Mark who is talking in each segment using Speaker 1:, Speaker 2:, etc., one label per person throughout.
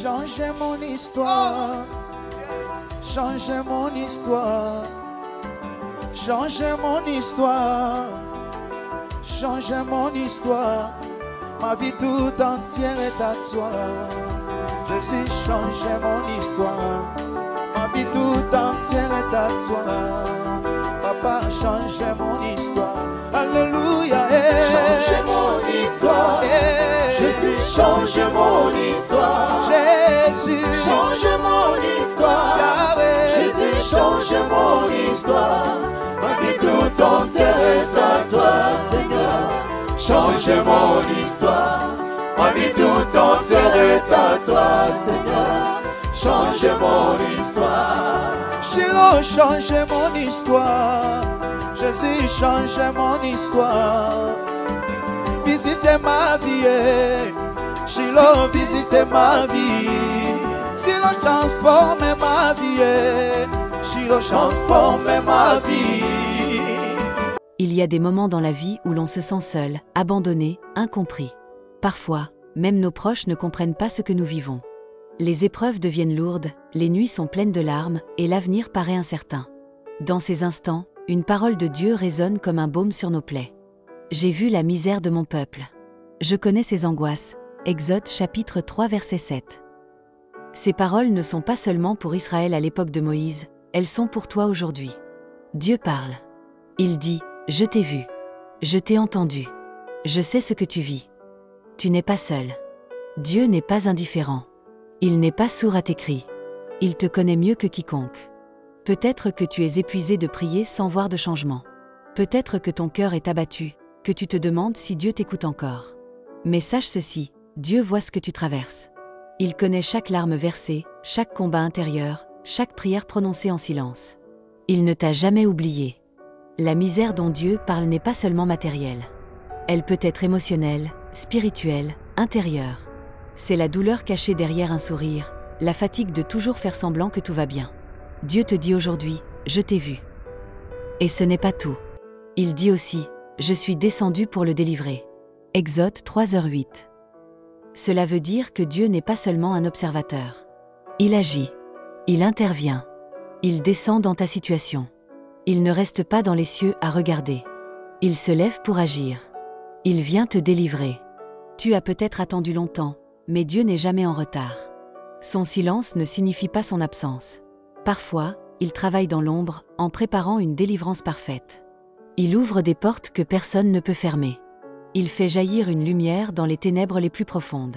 Speaker 1: Changez mon histoire. Changez mon histoire. Changez mon histoire. Changez mon histoire. Ma vie tout entière est à toi. Jésus, changez mon histoire. Ma vie tout entière est à toi. Papa, changez mon histoire. Alléluia.
Speaker 2: Changez mon histoire. Jésus, change mon histoire.
Speaker 1: Jésus,
Speaker 2: change mon histoire.
Speaker 1: Yahweh.
Speaker 2: Jésus, change mon histoire. Ma vie tout entière est à toi, Seigneur. Change mon histoire. Ma vie tout entière est à toi, Seigneur. Change mon histoire.
Speaker 1: Shiloh, changez mon histoire. Jésus, changez mon histoire. Visitez ma vie. Shiloh, visitez ma vie. Shiloh, transformez ma vie. Shiloh, transformez ma vie.
Speaker 3: Il y a des moments dans la vie où l'on se sent seul, abandonné, incompris. Parfois, même nos proches ne comprennent pas ce que nous vivons. Les épreuves deviennent lourdes, les nuits sont pleines de larmes et l'avenir paraît incertain. Dans ces instants, une parole de Dieu résonne comme un baume sur nos plaies. J'ai vu la misère de mon peuple. Je connais ses angoisses. Exode chapitre 3 verset 7. Ces paroles ne sont pas seulement pour Israël à l'époque de Moïse, elles sont pour toi aujourd'hui. Dieu parle. Il dit, je t'ai vu. Je t'ai entendu. Je sais ce que tu vis. Tu n'es pas seul. Dieu n'est pas indifférent. Il n'est pas sourd à tes cris. Il te connaît mieux que quiconque. Peut-être que tu es épuisé de prier sans voir de changement. Peut-être que ton cœur est abattu, que tu te demandes si Dieu t'écoute encore. Mais sache ceci, Dieu voit ce que tu traverses. Il connaît chaque larme versée, chaque combat intérieur, chaque prière prononcée en silence. Il ne t'a jamais oublié. La misère dont Dieu parle n'est pas seulement matérielle. Elle peut être émotionnelle, spirituelle, intérieure. C'est la douleur cachée derrière un sourire, la fatigue de toujours faire semblant que tout va bien. Dieu te dit aujourd'hui, je t'ai vu. Et ce n'est pas tout. Il dit aussi, je suis descendu pour le délivrer. Exode 3h08. Cela veut dire que Dieu n'est pas seulement un observateur. Il agit. Il intervient. Il descend dans ta situation. Il ne reste pas dans les cieux à regarder. Il se lève pour agir. Il vient te délivrer. Tu as peut-être attendu longtemps, mais Dieu n'est jamais en retard. Son silence ne signifie pas son absence. Parfois, il travaille dans l'ombre, en préparant une délivrance parfaite. Il ouvre des portes que personne ne peut fermer. Il fait jaillir une lumière dans les ténèbres les plus profondes.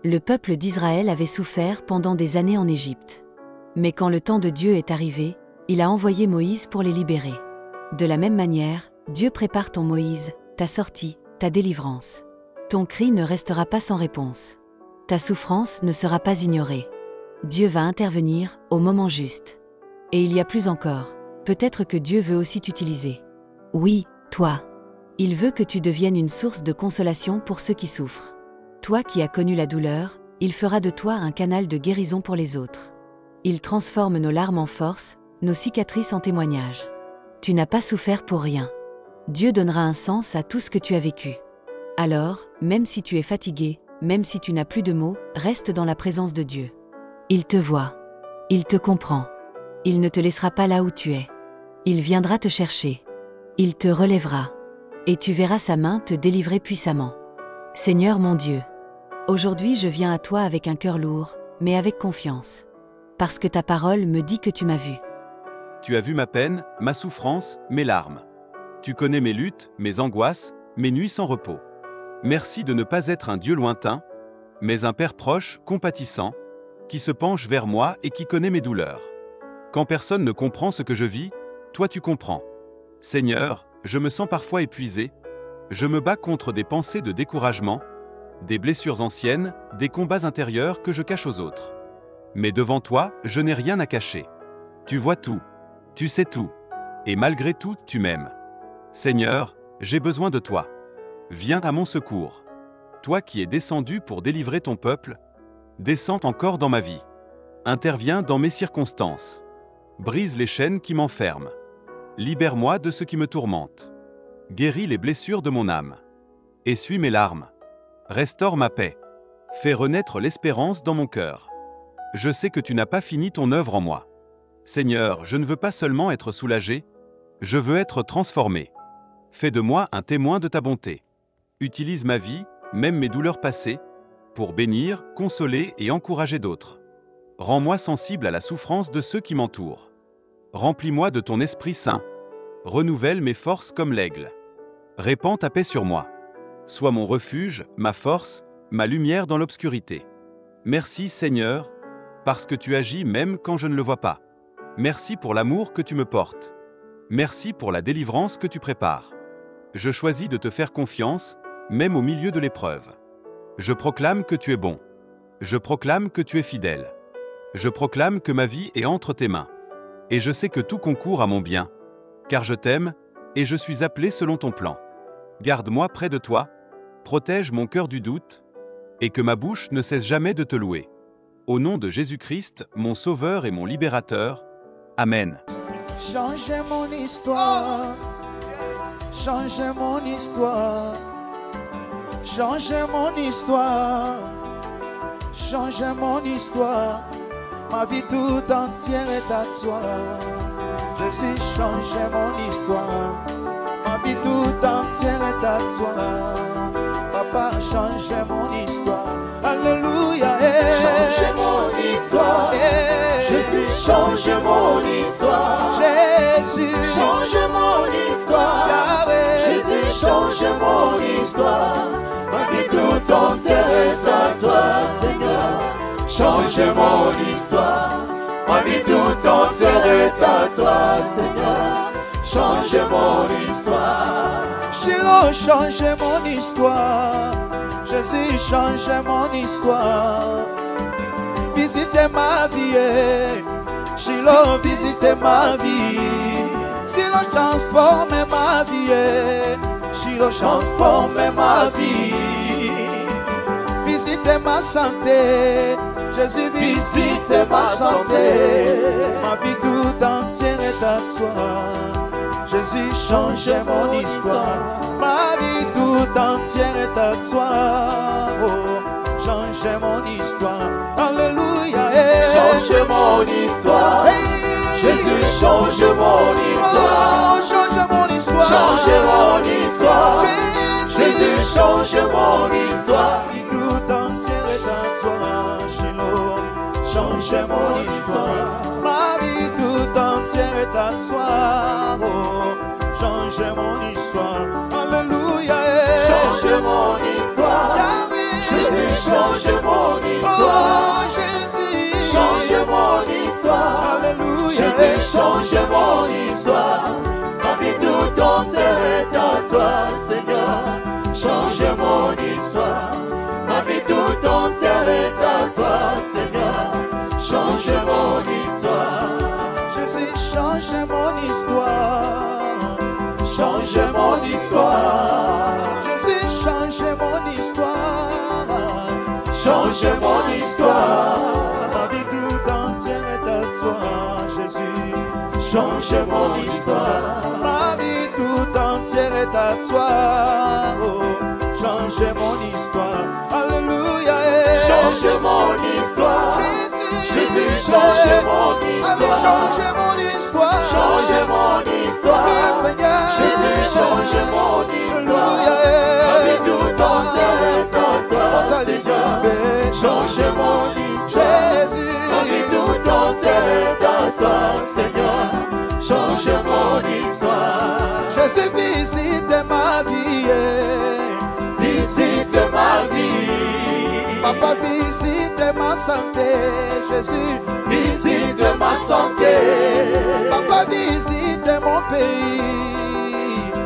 Speaker 3: Le peuple d'Israël avait souffert pendant des années en Égypte. Mais quand le temps de Dieu est arrivé, il a envoyé Moïse pour les libérer. De la même manière, Dieu prépare ton Moïse, ta sortie, ta délivrance. Ton cri ne restera pas sans réponse. Ta souffrance ne sera pas ignorée. Dieu va intervenir au moment juste. Et il y a plus encore, peut-être que Dieu veut aussi t'utiliser. Oui, toi. Il veut que tu deviennes une source de consolation pour ceux qui souffrent. Toi qui as connu la douleur, il fera de toi un canal de guérison pour les autres. Il transforme nos larmes en force, nos cicatrices en témoignages. Tu n'as pas souffert pour rien. Dieu donnera un sens à tout ce que tu as vécu. Alors, même si tu es fatigué, même si tu n'as plus de mots, reste dans la présence de Dieu. Il te voit. Il te comprend. Il ne te laissera pas là où tu es. Il viendra te chercher. Il te relèvera. Et tu verras sa main te délivrer puissamment. Seigneur mon Dieu, aujourd'hui je viens à toi avec un cœur lourd, mais avec confiance. Parce que ta parole me dit que tu m'as vu.
Speaker 4: Tu as vu ma peine, ma souffrance, mes larmes. Tu connais mes luttes, mes angoisses, mes nuits sans repos. Merci de ne pas être un Dieu lointain, mais un Père proche, compatissant, qui se penche vers moi et qui connaît mes douleurs. Quand personne ne comprend ce que je vis, toi tu comprends. Seigneur, je me sens parfois épuisé, je me bats contre des pensées de découragement, des blessures anciennes, des combats intérieurs que je cache aux autres. Mais devant toi, je n'ai rien à cacher. Tu vois tout, tu sais tout, et malgré tout, tu m'aimes. Seigneur, j'ai besoin de toi. Viens à mon secours. Toi qui es descendu pour délivrer ton peuple, descends encore dans ma vie. Interviens dans mes circonstances. Brise les chaînes qui m'enferment. Libère-moi de ce qui me tourmente. Guéris les blessures de mon âme. Essuie mes larmes. Restaure ma paix. Fais renaître l'espérance dans mon cœur. Je sais que tu n'as pas fini ton œuvre en moi. Seigneur, je ne veux pas seulement être soulagé, je veux être transformé. Fais de moi un témoin de ta bonté. Utilise ma vie, même mes douleurs passées, pour bénir, consoler et encourager d'autres. Rends-moi sensible à la souffrance de ceux qui m'entourent. Remplis-moi de ton Esprit Saint. Renouvelle mes forces comme l'aigle. Répands ta paix sur moi. Sois mon refuge, ma force, ma lumière dans l'obscurité. Merci Seigneur, parce que tu agis même quand je ne le vois pas. Merci pour l'amour que tu me portes. Merci pour la délivrance que tu prépares. Je choisis de te faire confiance, même au milieu de l'épreuve. Je proclame que tu es bon. Je proclame que tu es fidèle. Je proclame que ma vie est entre tes mains. Et je sais que tout concourt à mon bien, car je t'aime, et je suis appelé selon ton plan. Garde-moi près de toi, protège mon cœur du doute, et que ma bouche ne cesse jamais de te louer. Au nom de Jésus-Christ, mon Sauveur et mon Libérateur. Amen.
Speaker 1: Changez mon histoire. Changez mon histoire. Changez mon histoire. Changez mon histoire. Ma vie tout entière est à toi. Jésus, changez mon histoire. Ma vie tout entière est à toi. Papa, changez mon histoire. Alléluia.
Speaker 2: Changez mon histoire. Jésus, change mon histoire.
Speaker 1: Jésus,
Speaker 2: Change mon histoire.
Speaker 1: Yahweh.
Speaker 2: Jésus, change mon histoire. Ma vie tout entière est à toi, Seigneur. Change mon histoire. Ma vie tout entière est à toi, Seigneur. Change mon histoire.
Speaker 1: Shiloh, changez mon histoire. Jésus, changez mon histoire. Visitez ma vie. Shiloh, visitez ma vie. Shiloh, transformez ma vie. Shiloh, transformez ma vie. Visitez ma santé. Jésus, visitez ma santé. Ma vie tout entière est à toi. Jésus, changez mon histoire. Ma vie tout entière est à toi. Oh, changez mon histoire. Alléluia.
Speaker 2: Change mon histoire. Jésus, change mon histoire.
Speaker 1: Oh, change mon histoire.
Speaker 2: Change mon histoire. Jésus, change mon histoire.
Speaker 1: Ma vie tout entière est à toi. Shiloh, changez mon histoire. Ma vie tout entière est à toi. Oh, changez mon histoire. Alléluia.
Speaker 2: Change mon histoire. Jésus, change mon histoire.
Speaker 1: Oh, Jésus,
Speaker 2: Change mon histoire.
Speaker 1: Alléluia.
Speaker 2: Jésus, change mon histoire. Ma vie tout entière est à toi, Seigneur. Change mon histoire. Ma vie tout entière est à toi, Seigneur. Change mon histoire.
Speaker 1: Jésus, changez mon histoire.
Speaker 2: Change mon histoire.
Speaker 1: Jésus, changez mon histoire.
Speaker 2: Change mon histoire.
Speaker 1: Ma vie tout entière est à toi, Jésus.
Speaker 2: Change mon histoire.
Speaker 1: Ma vie tout entière est à toi. Oh, changez mon histoire. Alléluia.
Speaker 2: Change mon histoire. Jésus, change mon
Speaker 1: Allez,
Speaker 2: histoire.
Speaker 1: changez mon histoire.
Speaker 2: Change mon histoire.
Speaker 1: Tu es Seigneur.
Speaker 2: Jésus, change mon histoire.
Speaker 1: Alléluia.
Speaker 2: Ma vie tout entière est à toi, Seigneur. Change mon histoire.
Speaker 1: Jésus.
Speaker 2: Ma vie tout entière est à toi, Seigneur. Change mon histoire.
Speaker 1: Jésus, visite ma vie.
Speaker 2: Visite ma vie.
Speaker 1: Papa, visite ma santé. Jésus,
Speaker 2: Visite ma santé.
Speaker 1: Papa, visite mon pays.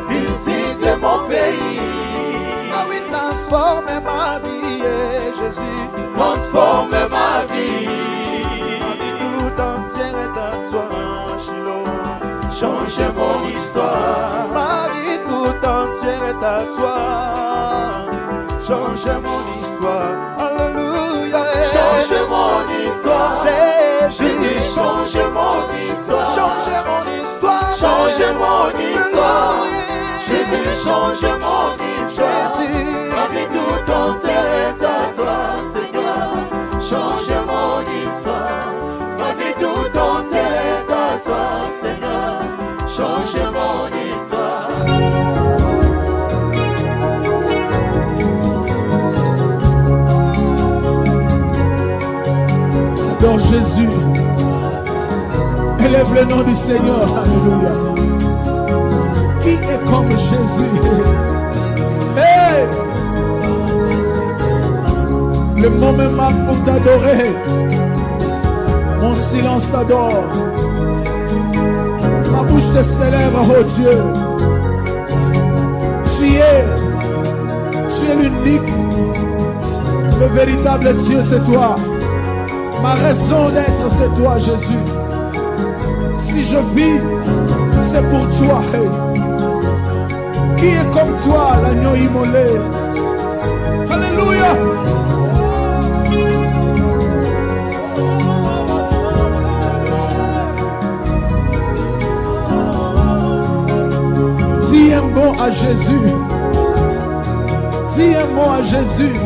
Speaker 2: Visite mon pays.
Speaker 1: Ah oui, transforme ma vie, Jésus.
Speaker 2: Transforme ma vie.
Speaker 1: Ma vie tout entière est à toi, Shiloh.
Speaker 2: Change mon histoire.
Speaker 1: Ma vie tout entière est à toi. Change mon histoire. Alléluia.
Speaker 2: Change mon histoire.
Speaker 1: Jésus.
Speaker 2: Jésus, change mon histoire.
Speaker 1: Change mon histoire.
Speaker 2: Change mon histoire.
Speaker 1: Alléluia.
Speaker 2: Jésus, change mon histoire.
Speaker 1: Jésus.
Speaker 2: Ma vie tout entière est à toi, Seigneur. Seigneur, change mon histoire.
Speaker 1: Adore Jésus. Élève le nom du Seigneur. Alléluia. Qui est comme Jésus? Hey! Le mot me manque pour t'adorer. Mon silence t'adore. Ma bouche te célèbre, oh Dieu. Tu es l'unique. Le véritable Dieu, c'est toi. Ma raison d'être, c'est toi, Jésus. Si je vis, c'est pour toi. Hey. Qui est comme toi, l'agneau immolé? Alléluia. Dis un mot à Jésus. Dis un mot à Jésus.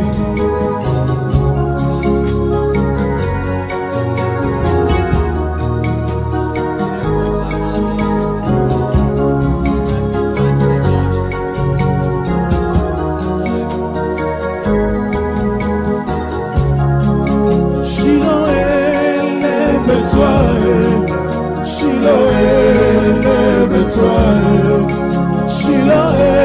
Speaker 5: Shiloh,